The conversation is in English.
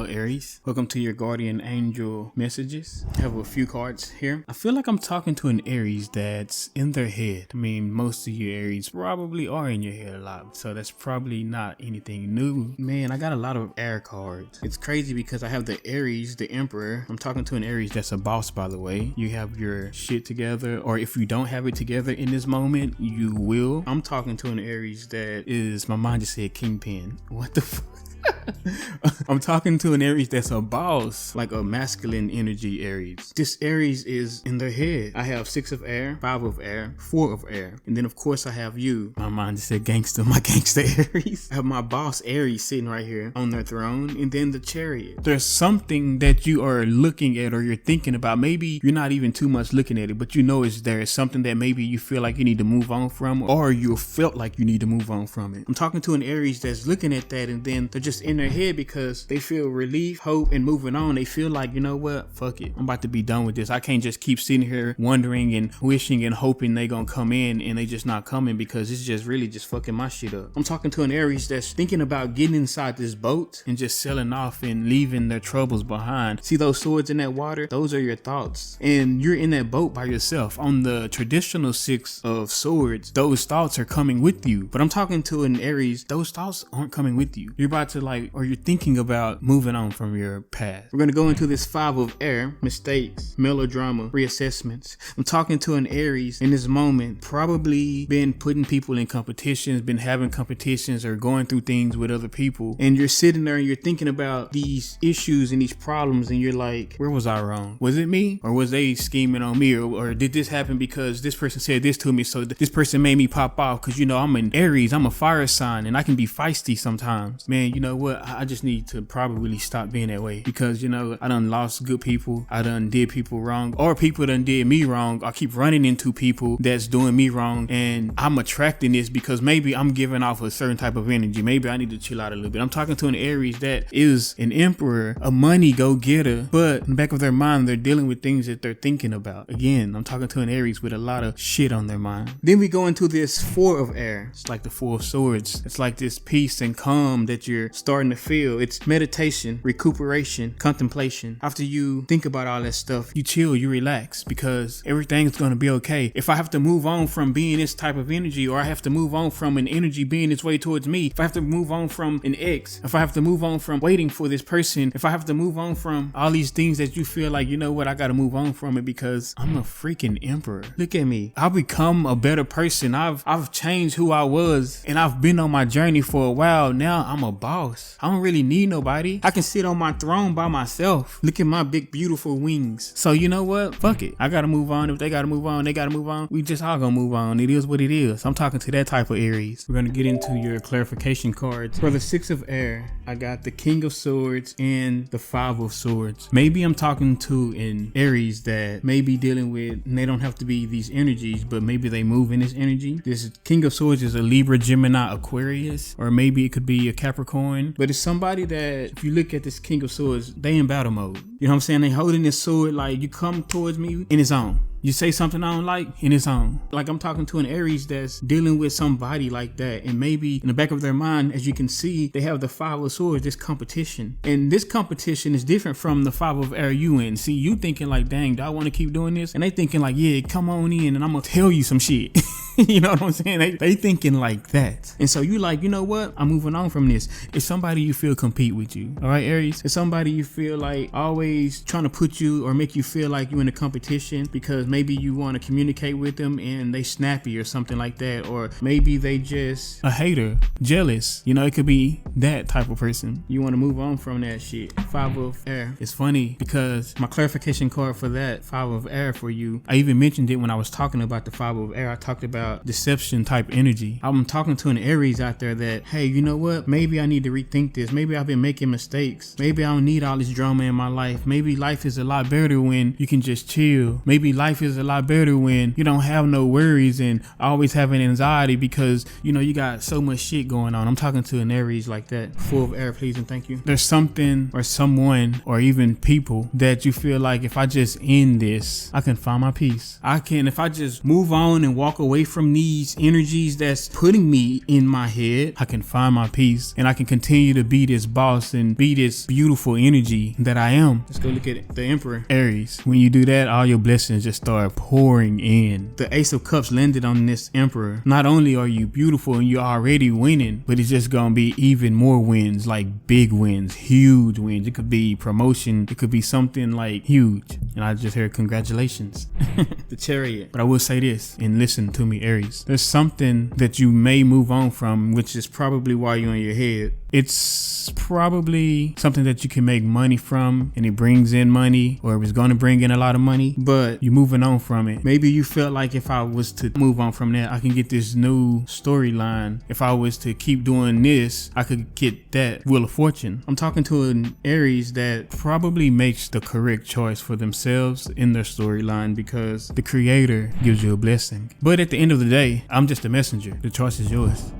Aries. Welcome to your guardian angel messages. I have a few cards here. I feel like I'm talking to an Aries that's in their head. I mean, most of you Aries probably are in your head a lot, so that's probably not anything new. Man, I got a lot of air cards. It's crazy because I have the Aries, the Emperor. I'm talking to an Aries that's a boss, by the way. You have your shit together, or if you don't have it together in this moment, you will. I'm talking to an Aries that is, my mind just said kingpin. What the fuck? I'm talking to an Aries that's a boss, like a masculine energy Aries. This Aries is in their head. I have 6 of air, 5 of air, 4 of air. And then of course I have you. My mind just said gangster, my gangster Aries. I have my boss Aries sitting right here on their throne. And then the Chariot. There's something that you are looking at or you're thinking about. Maybe you're not even too much looking at it, but you know it's there. It's something that maybe you feel like you need to move on from, or you felt like you need to move on from it. I'm talking to an Aries that's looking at that and then they're just in their head because they feel relief, hope, and moving on. They feel like, you know what, fuck it, I'm about to be done with this. I can't just keep sitting here wondering and wishing and hoping they gonna come in and they just not coming, because it's just really just fucking my shit up. I'm talking to an Aries that's thinking about getting inside this boat and just sailing off and leaving their troubles behind. See those swords in that water? Those are your thoughts, and you're in that boat by yourself. On the traditional 6 of swords, those thoughts are coming with you, but I'm talking to an Aries, those thoughts aren't coming with you. You're about to or you're thinking about moving on from your past. We're going to go into this 5 of air, mistakes, melodrama, reassessments. I'm talking to an Aries in this moment, probably been putting people in competitions, been having competitions or going through things with other people. And you're sitting there and you're thinking about these issues and these problems and you're like, where was I wrong? Was it me? Or was they scheming on me? Or did this happen because this person said this to me, so this person made me pop off? Because, you know, I'm an Aries, I'm a fire sign, and I can be feisty sometimes. Man, you know what? I just need to probably stop being that way, because, you know, I done lost good people. I done did people wrong, or people done did me wrong. I keep running into people that's doing me wrong, and I'm attracting this because maybe I'm giving off a certain type of energy. Maybe I need to chill out a little bit. I'm talking to an Aries that is an Emperor, a money go-getter, but in the back of their mind, they're dealing with things that they're thinking about. Again, I'm talking to an Aries with a lot of shit on their mind. Then we go into this 4 of air. It's like the 4 of swords. It's like this peace and calm that you're starting to feel. It's meditation, recuperation, contemplation. After you think about all that stuff, you chill, you relax, because everything's going to be okay. If I have to move on from being this type of energy, or I have to move on from an energy being its way towards me, if I have to move on from an ex, if I have to move on from waiting for this person, if I have to move on from all these things that you feel like, you know what, I got to move on from it because I'm a freaking Emperor. Look at me. I've become a better person. I've changed who I was, and I've been on my journey for a while. Now I'm a boss. I don't really need nobody. I can sit on my throne by myself. Look at my big beautiful wings. So you know what, fuck it, I gotta move on. If they gotta move on, they gotta move on. We just all gonna move on. It is what it is. I'm talking to that type of Aries. We're gonna get into your clarification cards. For the 6 of air, I got the King of Swords and the 5 of Swords. Maybe I'm talking to an Aries that may be dealing with, and they don't have to be these energies, but maybe they move in this energy. This King of Swords is a Libra, Gemini, Aquarius, or maybe it could be a Capricorn, but it's somebody that, if you look at this King of Swords, they in battle mode. You know what I'm saying? They holding this sword like, you come towards me in his own. You say something I don't like, in its own. Like, I'm talking to an Aries that's dealing with somebody like that, and maybe in the back of their mind, as you can see, they have the 5 of Swords, this competition. And this competition is different from the 5 of air you in. See, you thinking like, dang, do I want to keep doing this? And they thinking like, yeah, come on in and I'm gonna tell you some shit. You know what I'm saying? They thinking like that. And so you like, you know what? I'm moving on from this. It's somebody you feel compete with you. All right, Aries? It's somebody you feel like always trying to put you or make you feel like you in a competition, because maybe you want to communicate with them and they snappy or something like that. Or maybe they just a hater, jealous. You know, it could be that type of person. You want to move on from that shit. 5 of air. It's funny because my clarification card for that 5 of air for you, I even mentioned it when I was talking about the 5 of air. I talked about deception type energy. I'm talking to an Aries out there that, hey, you know what? Maybe I need to rethink this. Maybe I've been making mistakes. Maybe I don't need all this drama in my life. Maybe life is a lot better when you can just chill. Maybe life is a lot better when you don't have no worries and always having anxiety because, you know, you got so much shit going on. I'm talking to an Aries like that. 4 of air, please and thank you. There's something or someone or even people that you feel like, if I just end this, I can find my peace. If I just move on and walk away from from these energies that's putting me in my head, I can find my peace and I can continue to be this boss and be this beautiful energy that I am. Let's go look at the Emperor, Aries. When you do that, all your blessings just start pouring in. The Ace of Cups landed on this Emperor. Not only are you beautiful and you're already winning, but it's just gonna be even more wins, like big wins, huge wins. It could be promotion, it could be something like huge. And I just heard congratulations. The Chariot. But I will say this, and listen to me, Aries. There's something that you may move on from, which is probably why you're in your head. It's probably something that you can make money from, and it brings in money, or it was going to bring in a lot of money, but you're moving on from it. Maybe you felt like if I was to move on from that, I can get this new storyline. If I was to keep doing this, I could get that Wheel of Fortune. I'm talking to an Aries that probably makes the correct choice for themselves in their storyline, because the creator gives you a blessing. But at the end of the day, I'm just a messenger. The choice is yours.